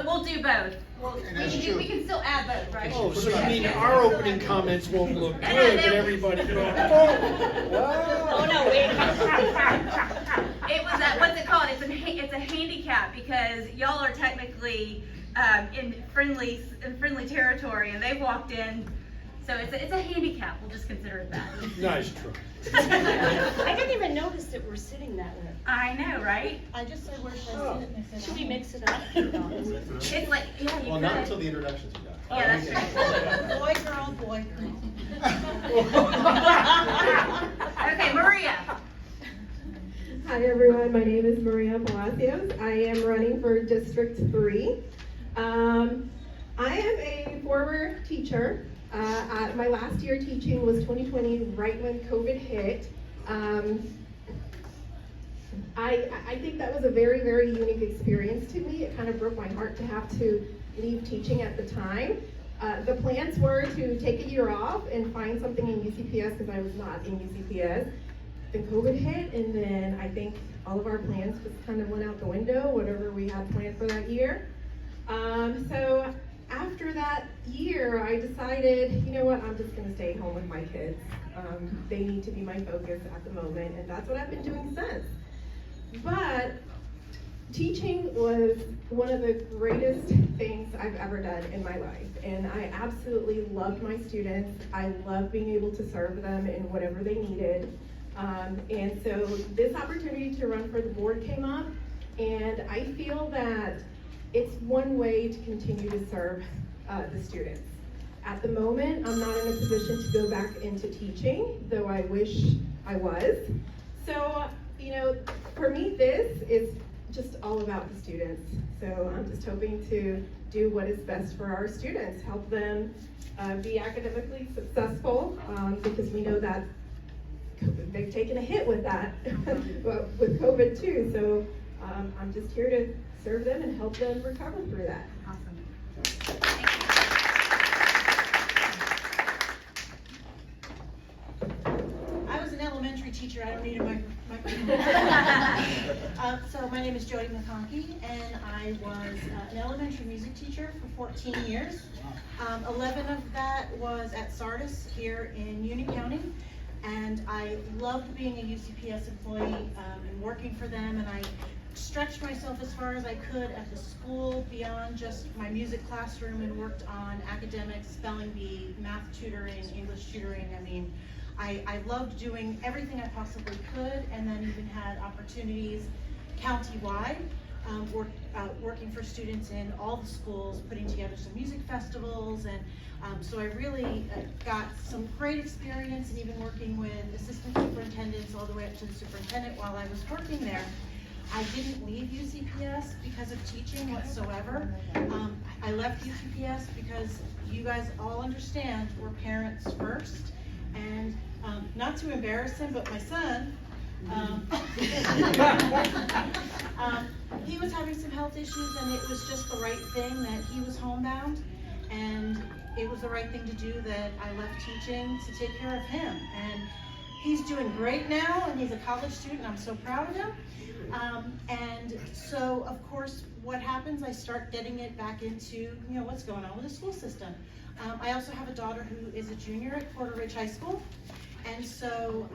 we'll do both. We can still add both, right? Oh, so you mean our opening comments won't look good, but everybody goes, oh, wow. Oh, no, wait. It was what's it called? It's a handicap because y'all are technically in friendly territory, and they've walked in, so it's a handicap. We'll just consider it that. Nice try. I didn't even notice that we're sitting that way. I know, right? I just said, where should I sit? Should we mix it up? It's like, yeah, you Well, could. not until the introductions are done. Yeah, that's true. Boy, girl, boy, girl. Okay, Maria. Hi everyone, my name is Maria Palacios. I am running for District 3. I am a former teacher. My last year teaching was 2020, right when COVID hit. I think that was a very, very unique experience to me. It kind of broke my heart to have to leave teaching at the time. The plans were to take a year off and find something in UCPS because I was not in UCPS. Then COVID hit, and then I think all of our plans just kind of went out the window, whatever we had planned for that year. So after that year, I decided, you know what, I'm just gonna stay home with my kids. They need to be my focus at the moment, and that's what I've been doing since. But teaching was one of the greatest things I've ever done in my life, and I absolutely loved my students. I loved being able to serve them in whatever they needed. And so this opportunity to run for the board came up, and I feel that it's one way to continue to serve the students. At the moment, I'm not in a position to go back into teaching, though I wish I was. So, you know, for me, this is just all about the students. So I'm just hoping to do what is best for our students, help them be academically successful, because we know that they've taken a hit with that, with COVID too. So I'm just here to serve them and help them recover through that. Awesome. I was an elementary teacher. I don't need a microphone. So my name is Jody McConkey, and I was an elementary music teacher for 14 years. 11 of that was at Sardis here in Union County. And I loved being a UCPS employee and working for them, and I stretched myself as far as I could at the school beyond just my music classroom and worked on academics, spelling bee, math tutoring, English tutoring. I mean, I loved doing everything I possibly could, and then even had opportunities county-wide, working for students in all the schools, putting together some music festivals, and so I really got some great experience, and even working with assistant superintendents all the way up to the superintendent while I was working there. I didn't leave UCPS because of teaching whatsoever. I left UCPS because you guys all understand we're parents first, and not to embarrass him, but my son, he was having some health issues, and it was just the right thing that he was homebound, and it was the right thing to do that I left teaching to take care of him. And he's doing great now, and he's a college student. I'm so proud of him. And so, of course, what happens, I start getting it back into, you know, what's going on with the school system. I also have a daughter who is a junior at Porter Ridge High School. And so,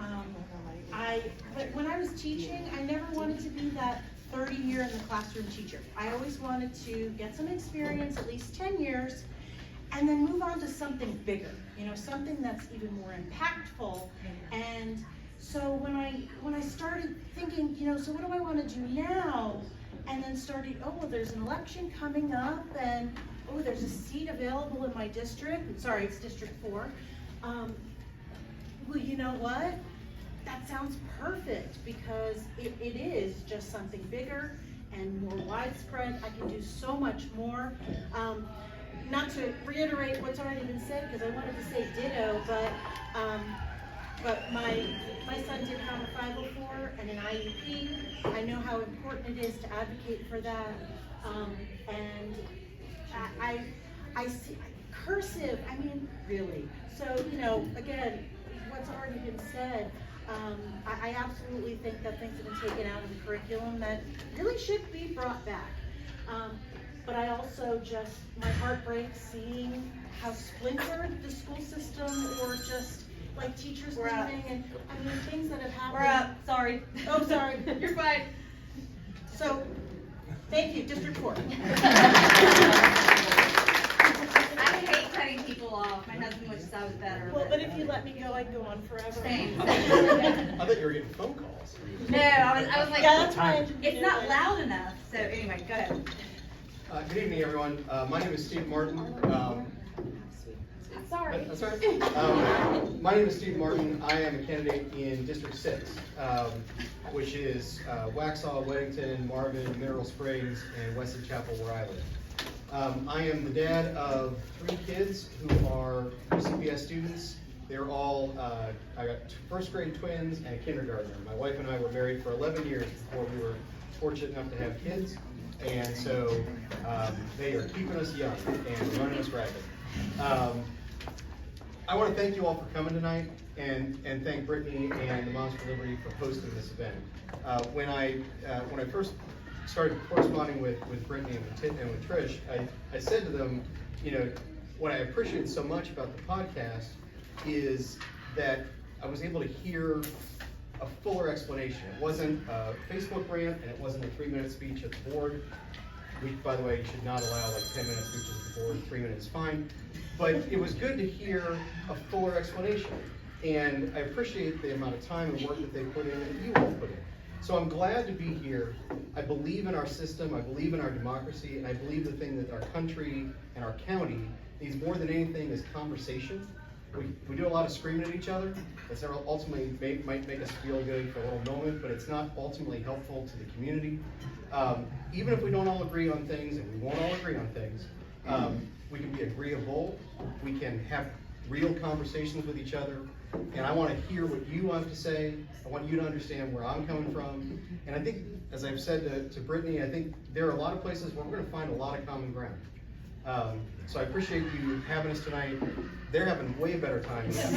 but when I was teaching, I never wanted to be that 30-year in the classroom teacher. I always wanted to get some experience, at least 10 years, and then move on to something bigger, you know, something that's even more impactful. And so when I started thinking, you know, so what do I want to do now? And then started, oh, well, there's an election coming up, and oh, there's a seat available in my district. Sorry, it's District 4. Well, you know what? That sounds perfect, because it is just something bigger and more widespread. I can do so much more. Not to reiterate what's already been said, because I wanted to say ditto, but my son did have a 504 and an IEP. I know how important it is to advocate for that, and I see cursive. I mean, really. So, you know, again, what's already been said. I absolutely think that things have been taken out of the curriculum that really should be brought back. but I also just, my heart breaks seeing how splintered the school system, or just like teachers We're up. leaving, and I mean, things that have happened. We're up, sorry. Oh, sorry. You're fine. So, thank you, District 4. I hate cutting people off. My husband wishes I was better. Well, but if you let me go, I'd go on forever. Same. I thought you were getting phone calls. No, I was like, Yeah, that's fine. it's not loud enough. So anyway, go ahead. Good evening, everyone. My name is Steve Martin. Sorry. That's all right. My name is Steve Martin. I am a candidate in District 6, which is Waxhaw, Weddington, Marvin, Mineral Springs, and Wesley Chapel, where I live. I am the dad of 3 kids who are CPS students. They're all, I got 1st grade twins and a kindergartner. My wife and I were married for 11 years before we were fortunate enough to have kids. And so they are keeping us young and running us ragged. I want to thank you all for coming tonight, and thank Brittany and the Moms for Liberty for hosting this event. When I first started corresponding with Brittany and with Trish, I said to them, you know, what I appreciate so much about the podcast is that I was able to hear a fuller explanation. It wasn't a Facebook rant, and it wasn't a 3-minute speech at the board. Which, by the way, you should not allow like 10-minute speeches at the board. 3 minutes is fine. But it was good to hear a fuller explanation. And I appreciate the amount of time and work that they put in and that you all put in. So I'm glad to be here. I believe in our system, I believe in our democracy, and I believe the thing that our country and our county needs more than anything is conversation. We do a lot of screaming at each other. It's ultimately might make us feel good for a little moment, but it's not ultimately helpful to the community. Even if we don't all agree on things, and we won't all agree on things, we can be agreeable. We can have real conversations with each other. And I want to hear what you have to say. I want you to understand where I'm coming from. And I think, as I've said to Brittany, I think there are a lot of places where we're going to find a lot of common ground. So I appreciate you having us tonight. They're having way better time than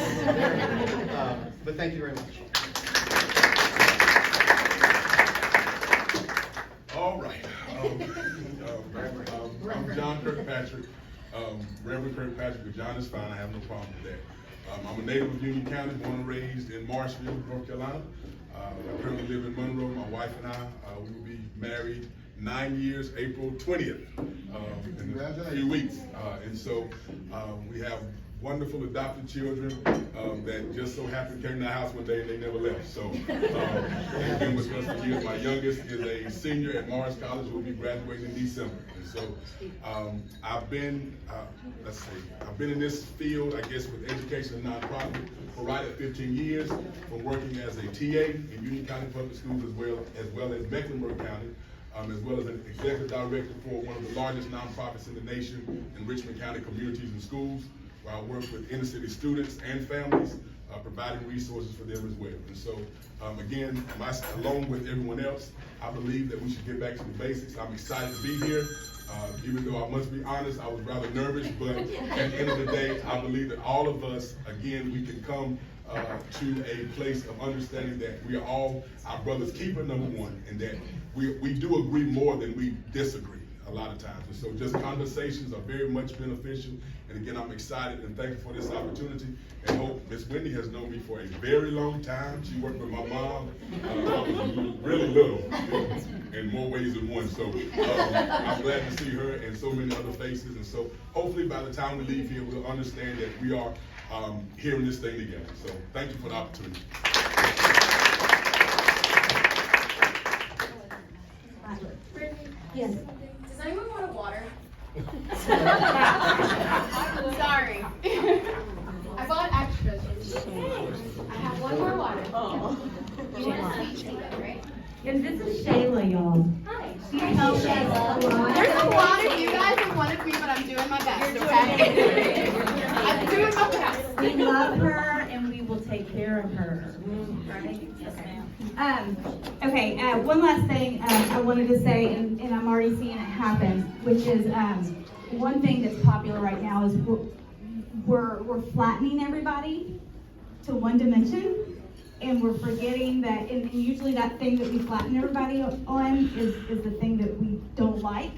us. But thank you very much. All right. I'm John Kirkpatrick. Reverend Kirkpatrick, but John is fine. I have no problem with that. I'm a native of Union County, born and raised in Marshville, North Carolina. I currently live in Monroe. My wife and I, we will be married 9 years, April 20th, in a few weeks. And so we have wonderful adopted children that just so happened came to the house one day and they never left. So they've been with us for years. My youngest is a senior at Morris College, who will be graduating in December. And so I've been in this field, I guess, with education and nonprofit for right at 15 years, from working as a TA in Union County Public Schools as well as Mecklenburg County, as well as an executive director for one of the largest nonprofits in the nation in Richmond County Communities and Schools, where I work with inner city students and families, providing resources for them as well. And so, again, along with everyone else, I believe that we should get back to the basics. I'm excited to be here. Even though I must be honest, I was rather nervous, but at the end of the day, I believe that all of us, again, we can come to a place of understanding that we are all our brother's keeper, number one, and that we do agree more than we disagree a lot of times. And so just conversations are very much beneficial. And again, I'm excited and thankful for this opportunity, and hope Miss Wendy has known me for a very long time. She worked with my mom. I was really little in more ways than one. So I'm glad to see her and so many other faces. And so hopefully by the time we leave here, we'll understand that we are hearing this thing together. So thank you for the opportunity. Yes. Does anyone want a water? Sorry. I bought extras. I have one more water. You want a sweet tea, right? And this is Shayla, y'all. Hi. She helps us a lot. There's a lot of you guys who wanted me, but I'm doing my best, okay? I'm doing my best. We love her and we will take care of her. Right? Yes, ma'am. Okay, one last thing I wanted to say, and I'm already seeing it happen, which is one thing that's popular right now is we're flattening everybody to one dimension, and we're forgetting that, and usually that thing that we flatten everybody on is the thing that we don't like.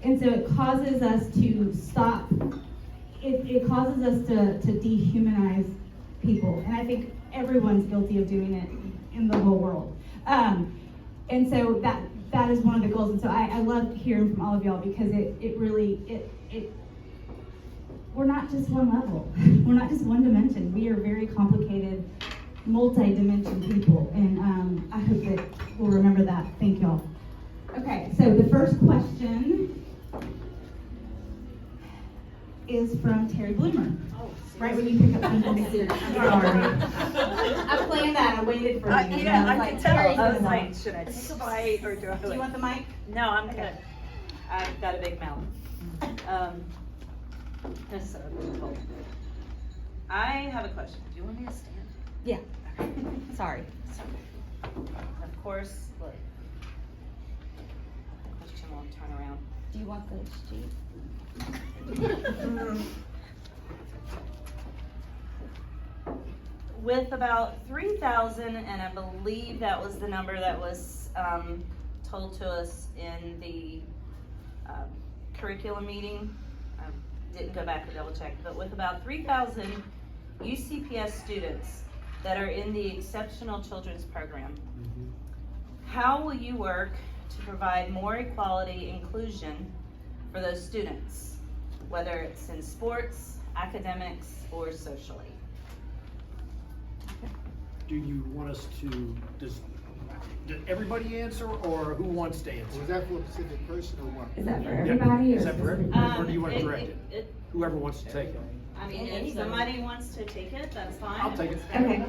And so it causes us to stop, it causes us to dehumanize people. And I think everyone's guilty of doing it in the whole world. And so that is one of the goals. And so I love hearing from all of y'all, because it really, we're not just one level. We're not just one dimension. We are very complicated, multi-dimension people. And I hope that we'll remember that. Thank y'all. Okay, so the first question is from Terry Bloomer. Right when you pick up something. I'm sorry. I planned that. I waited for you. Yeah, I was I like, can tell. Terry's I was gonna like, know. should I take a bite or do I? Do you want the mic? No, I'm Okay. good. I've got a big mouth. That's so difficult. I have a question. Do you want me to stand? Yeah. Sorry. Of course, look. Question won't turn around. Do you want the sheet? With about 3,000, and I believe that was the number that was told to us in the curriculum meeting. I didn't go back and double check, but with about 3,000 UCPS students that are in the Exceptional Children's Program, how will you work to provide more equality inclusion for those students, whether it's in sports, academics, or socially? Do you want us to, does everybody answer, or who wants to answer? Was that for a specific person or what? Is that for Yeah. everybody? Is that for everybody, or do you want to direct it? it? Whoever wants to take it. I mean, if somebody wants to take it, that's fine. I'll take it. Okay.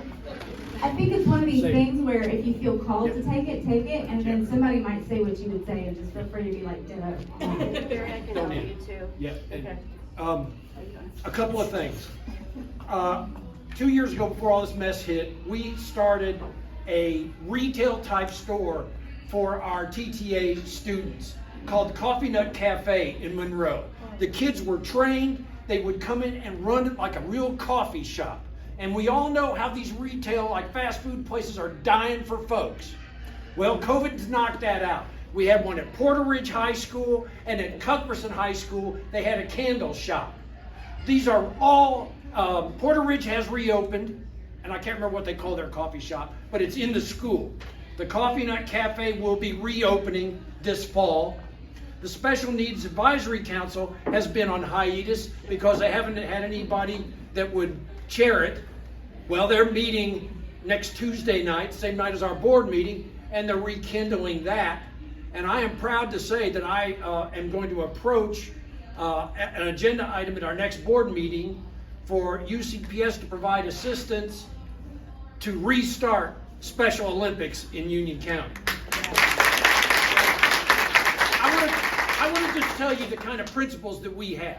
I think it's one of these Say it. things where if you feel called to Yeah. take it, and then Yeah. somebody might say what you would say, and just feel free to be like, ditto. Barry, I can Don't help need you it. too. Yeah, and, Okay. a couple of things. 2 years ago, before all this mess hit, we started a retail type store for our TTA students called Coffee Nut Cafe in Monroe. The kids were trained, they would come in and run it like a real coffee shop. And we all know how these retail, like fast food places, are dying for folks. Well, COVID's knocked that out. We had one at Porter Ridge High School, and at Cuthbertson High School, they had a candle shop. These are all, Porter Ridge has reopened, and I can't remember what they call their coffee shop, but it's in the school. The Coffee Nut Cafe will be reopening this fall. The Special Needs Advisory Council has been on hiatus because they haven't had anybody that would chair it. Well, they're meeting next Tuesday night, same night as our board meeting, and they're rekindling that. And I am proud to say that I am going to approach an agenda item at our next board meeting for UCPS to provide assistance to restart Special Olympics in Union County. I want to just tell you the kind of principles that we have.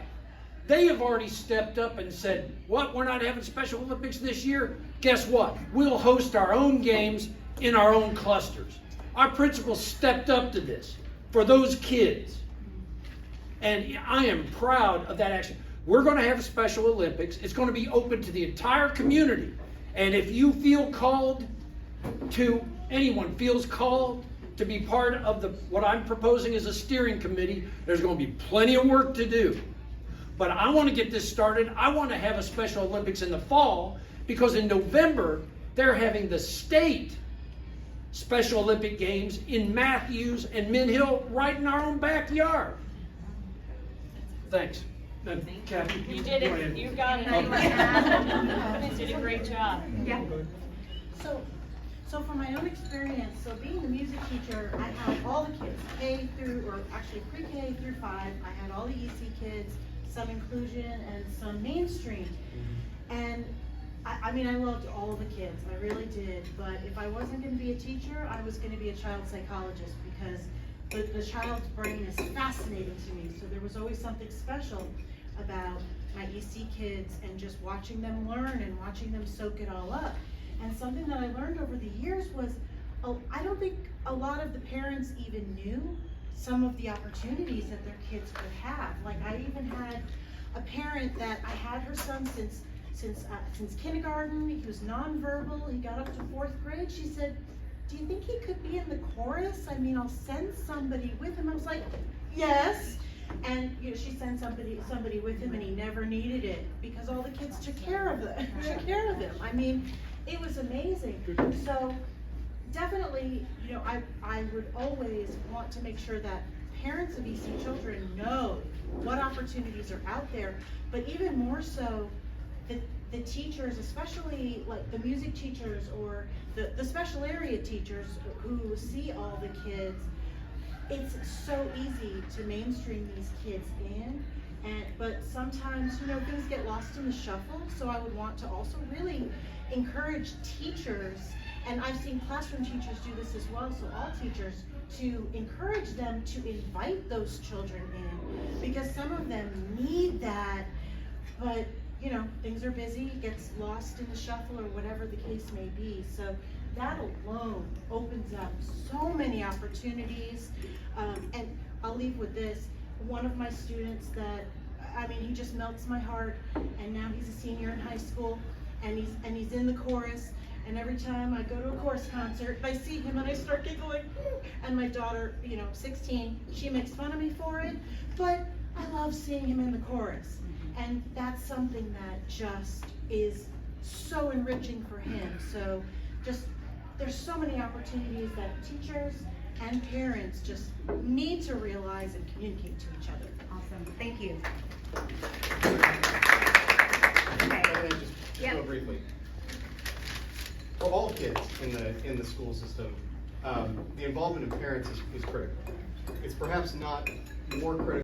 They have already stepped up and said, what, we're not having Special Olympics this year? Guess what? We'll host our own games in our own clusters. Our principals stepped up to this for those kids. And I am proud of that action. We're going to have a Special Olympics. It's going to be open to the entire community. And if you feel called to, anyone feels called to be part of what I'm proposing as a steering committee, there's going to be plenty of work to do. But I want to get this started. I want to have a Special Olympics in the fall, because in November, they're having the state Special Olympic Games in Matthews and Mint Hill right in our own backyard. Thanks. Kathy, You did go it. ahead. You got it. Okay. You did a great job. Yeah. So from my own experience, so being the music teacher, I had all the kids, K through, or actually pre-K through 5. I had all the EC kids, some inclusion and some mainstream. And I mean, I loved all the kids, I really did. But if I wasn't gonna be a teacher, I was gonna be a child psychologist, because the child's brain is fascinating to me. So there was always something special about my EC kids and just watching them learn and watching them soak it all up. And something that I learned over the years was, I don't think a lot of the parents even knew some of the opportunities that their kids could have. Like, I even had a parent that I had her son since kindergarten. He was nonverbal. He got up to 4th grade. She said, "Do you think he could be in the chorus? I mean, I'll send somebody with him." I was like, "Yes." And, you know, she sent somebody with him and he never needed it because all the kids took care of them, took care of him. I mean, it was amazing. So definitely, you know, I would always want to make sure that parents of EC children know what opportunities are out there, but even more so, the teachers, especially like the music teachers or the special area teachers who see all the kids, it's so easy to mainstream these kids in, but sometimes, you know, things get lost in the shuffle. So I would want to also really encourage teachers, and I've seen classroom teachers do this as well, so all teachers, to encourage them to invite those children in, because some of them need that, but you know, things are busy, it gets lost in the shuffle or whatever the case may be. So that alone opens up so many opportunities. And I'll leave with this. One of my students that, I mean, he just melts my heart, and now he's a senior in high school, and he's in the chorus. And every time I go to a chorus concert, I see him and I start giggling. And my daughter, you know, 16, she makes fun of me for it, but I love seeing him in the chorus. And that's something that just is so enriching for him. So just, there's so many opportunities that teachers and parents just need to realize and communicate to each other. Awesome, thank you. And just real briefly, for all kids in the school system, the involvement of parents is critical. It's perhaps not more critical